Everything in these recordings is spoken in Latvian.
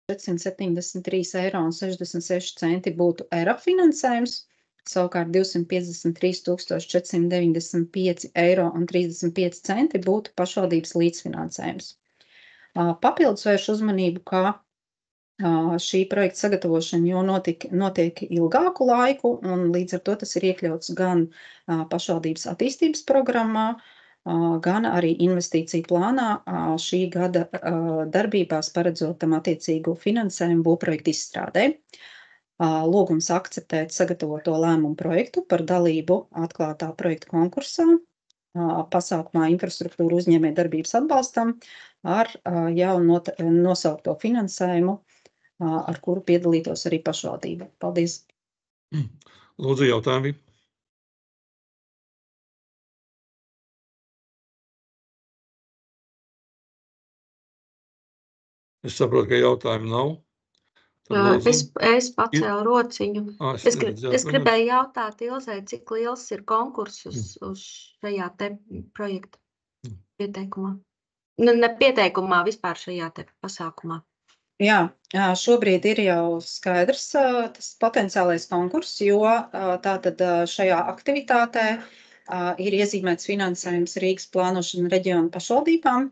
473,66 € būtu ERAP finansējums, savukārt 253,495,35 € būtu pašvaldības līdzfinansējums. Papildus vēršu uzmanību, ka šī projekta sagatavošana jau notiek ilgāku laiku, un līdz ar to tas ir iekļauts gan pašvaldības attīstības programmā, gan arī investīciju plānā šī gada darbībās paredzot tam attiecīgo finansējumu būvprojektu izstrādē. Lūgums akceptēt sagatavoto lēmumu projektu par dalību atklātā projekta konkursā, pasākumā infrastruktūra uzņēmē darbības atbalstam ar jau nosaukto finansējumu, ar kuru piedalītos arī pašvaldība. Paldies! Lūdzu, jautājumi. Es saprotu, ka jautājumu nav. Es pacēlu rociņu. Es gribēju jautāt Ilzei, cik liels ir konkurss uz šajā te projekta pieteikumā? Ne pieteikumā, vispār šajā te pasākumā. Jā, šobrīd ir jau skaidrs tas potenciālais konkurss, jo tātad šajā aktivitātē ir iezīmēts finansējums Rīgas plānošana reģionu pašvaldībām.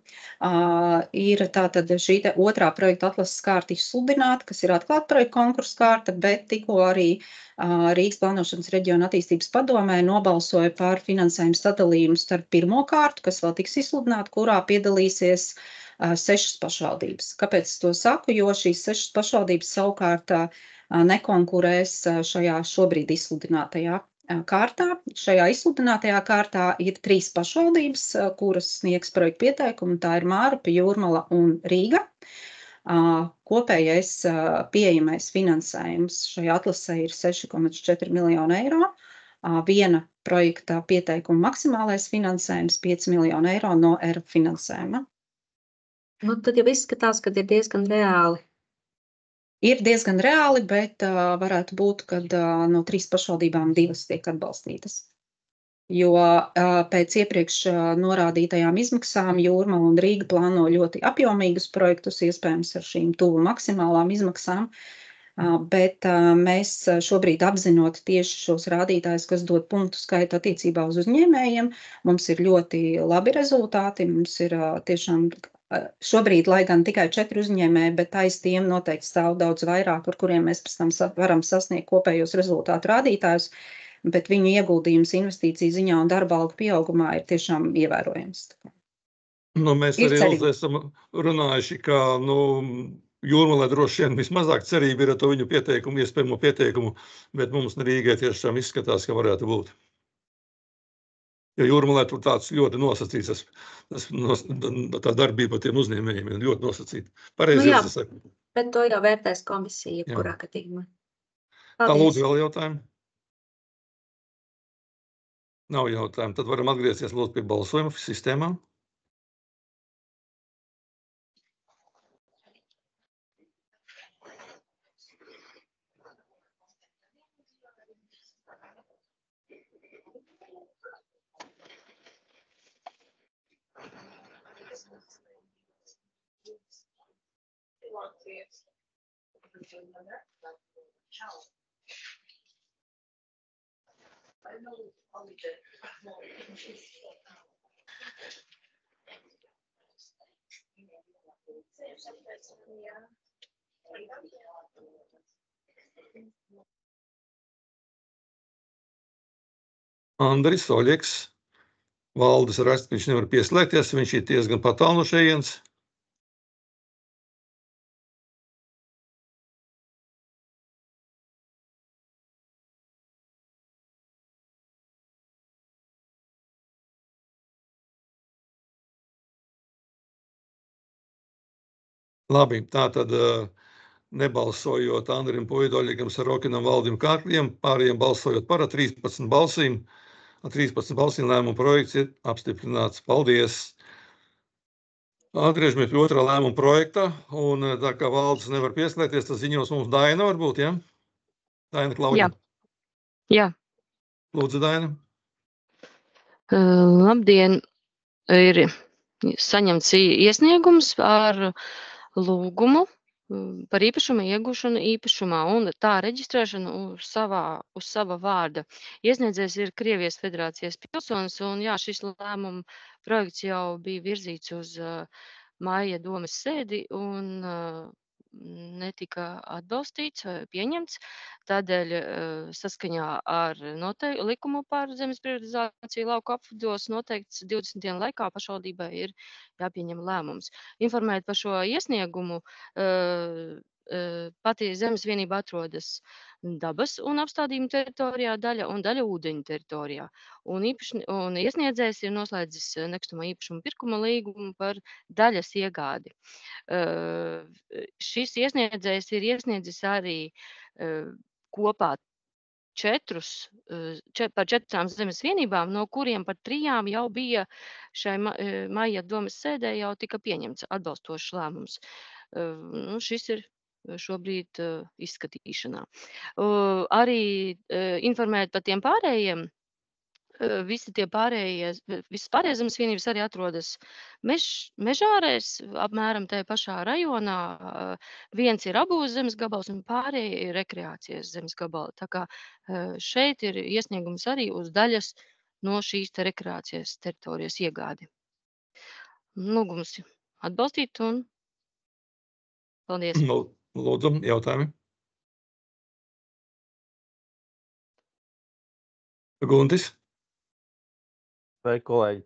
Ir tātad šī te otrā projekta atlases kārta izsludināta, kas ir atklāta projekta konkursa kārta, bet tikko arī Rīgas plānošanas reģionu attīstības padomē nobalsoja par finansējumu sadalījumu starp pirmo kārtu, kas vēl tiks izsludināta, kurā piedalīsies 6 pašvaldības. Kāpēc es to saku? Jo šīs 6 pašvaldības savukārt nekonkurēs šajā šobrīd izsludinātajā kārtā. Šajā izsludinātajā kārtā ir 3 pašvaldības, kuras sniegs projektu pieteikumu. Tā ir Mārupe, Jūrmala un Rīga. Kopējais pieejamais finansējums šajā atlasē ir 6,4 miljonu eiro. Viena projekta pieteikuma maksimālais finansējums 5 miljonu eiro no ERAP finansējuma. Nu, tad jau izskatās, ka ir diezgan reāli. Ir diezgan reāli, bet varētu būt, ka no 3 pašvaldībām 2 tiek atbalstītas. Jo pēc iepriekš norādītajām izmaksām Jūrmala un Rīga plāno ļoti apjomīgus projektus, iespējams ar šīm tuvu maksimālām izmaksām, bet mēs šobrīd apzinot tieši šos rādītājus, kas dod punktu skaitu attiecībā uz uzņēmējiem, mums ir ļoti labi rezultāti, mums ir tiešām šobrīd, lai gan tikai 4 uzņēmēji, bet aiz tiem noteikti stāv daudz vairāk, ar kuriem mēs pēc tam varam sasniegt kopējos rezultātu rādītājus, bet viņu ieguldījums investīciju ziņā un darba algu pieaugumā ir tiešām ievērojams. Mēs arī esam runājuši, ka Jūrmalai droši vien vismazāk cerība ir ar to viņu pieteikumu, iespējamo pieteikumu, bet mums Rīgai tiešām izskatās, ka varētu būt. Jo Jūrmalai tur tāds ļoti nosacīts, tā darbība tiem uzņēmējiem ir ļoti nosacīta. Pareizi es saku. Bet to jau vērtēs komisija, kurā gadījumā. Tā lūdzu vēl jautājumu. Nav jautājumu. Tad varam atgriezties lūdzu pie balsojuma sistēmām. Andris Oļeks, valdes raksts, viņš nevar pieslēgties, viņš ir diezgan patālu no šejienes. Labi, tātad nebalsojot Andrim Puidoļikam, Sarokinam, Valdim Kārkļiem, pārējiem balsojot par 13 balsīm. Ar 13 balsīm lēmuma projekts ir apstiprināts. Paldies! Atgriežamies pie otrā lēmuma projekta, un tā kā valdes nevar pieslēgties, tas ziņos mums Daina varbūt, ja? Daina Klauģa. Jā. Lūdzu, Daina. Labdien! Ir saņemts iesniegums ar lūgumu par īpašuma iegūšanu īpašumā un tā reģistrēšanu uz sava vārda. Iesniedzējs ir Krievijas Federācijas pilsonis, un jā, šis lēmuma projekts jau bija virzīts uz Maija domes sēdi un netika atbalstīts vai pieņemts. Tādēļ saskaņā ar likumu par zemes privatizāciju lauku apvidos noteikts 20 dienu laikā pašvaldībai ir jāpieņem lēmums. Informēt par šo iesniegumu, pati zemes vienība atrodas dabas un apstādījuma teritorijā daļa un daļa ūdeņu teritorijā. Un iesniedzējs ir noslēdzis nekustamā īpašuma pirkuma līgumu par daļas iegādi. Šis iesniedzējs ir iesniedzis arī kopā par 4 zemes vienībām, no kuriem par 3 jau bija šai Maija domes sēdē jau tika pieņemts atbalstošs lēmums. Šis ir šobrīd izskatīšanā. Arī informēt par tiem pārējiem. Visas pārējās zemes vienības arī atrodas Mežārēs, apmēram tajā pašā rajonā. Viens ir Abūs zemes gabals un pārējie ir rekreācijas zemes gabali. Tā kā šeit ir iesniegums arī uz daļas no šīs rekreācijas teritorijas iegādi. Lūgums atbalstīt un paldies. Lūdzu, jautājumi. Guntis. Sveiki, kolēģi.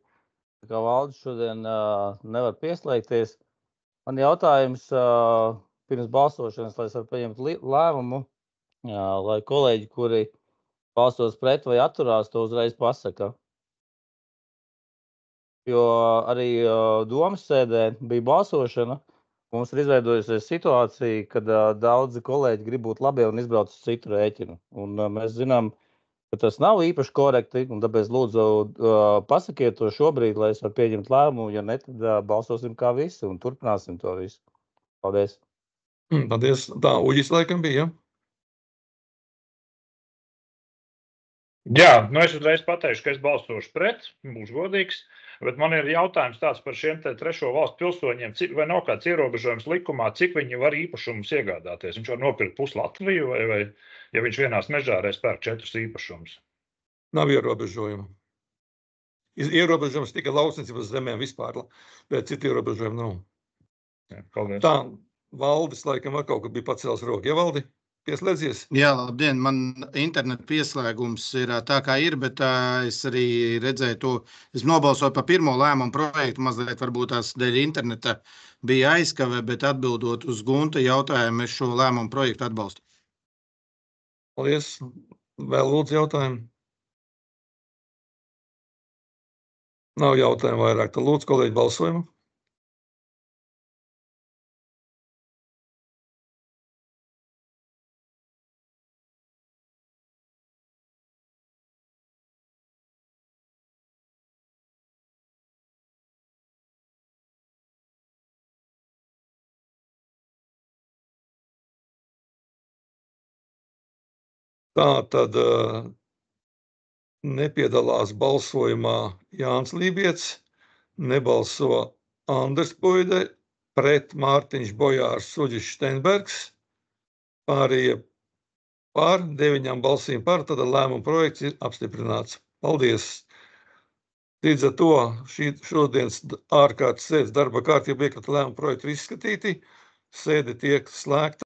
Kā Valdis šodien nevar pieslēgties. Man jautājums pirms balsošanas, lai es varu pieņemt lēmumu, lai kolēģi, kuri balsos pret vai atturās, to uzreiz pasaka. Jo arī domas sēdē bija balsošana. Mums ir izveidojusies situācija, kad daudzi kolēģi grib būt labi un izbrauc uz citu rēķinu. Un mēs zinām, ka tas nav īpaši korekti, un tāpēc lūdzu pasakiet to šobrīd, lai es varu pieņemt lēmumu, ja ne, tad balsosim kā visi un turpināsim to visu. Paldies. Paldies. Tā, Uģis laikam bija, ja? Jā, es uzreiz pateikšu, ka es balsošu pret, būšu godīgs, bet man ir jautājums tāds par šiem trešo valstu pilsoņiem, vai nav kāds ierobežojums likumā, cik viņi var īpašumus iegādāties. Viņš var nopirkt pusi Latviju, vai ja viņš vienās Mežārēs pērk 4 īpašumus? Nav ierobežojuma. Ierobežojums tikai lauksniecības zemēm vispār, bet citu ierobežojumu nav. Jā, paldies. Tā, Valdis laikam var kaut kad bija pacēlis roku. Ja, Valdi? Pieslēdzies? Jā, labdien, man internet pieslēgums ir tā kā ir, bet es arī redzēju to, es nobalsoju par pirmo lēmumu projektu, mazliet varbūt tās dēļ interneta bija aizkavē, bet atbildot uz Gunta jautājumu, es šo lēmumu projektu atbalstu. Paldies. Vēl lūdzu jautājumu? Nav jautājumu vairāk, tad lūdzu kolēģi balsojumu. Tā tad nepiedalās balsojumā Jānis Lībiets, nebalso Andrs Puide, pret Mārtiņš Bojārs, Suģis Štenbergs, pārējie par 9 balsīm par, tad lēmuma projekts ir apstiprināts. Paldies! Līdz ar to šodienas ārkārtas sēdes darba kārtība iekļauta lēmuma projektu izskatīti, sēde tiek slēgta.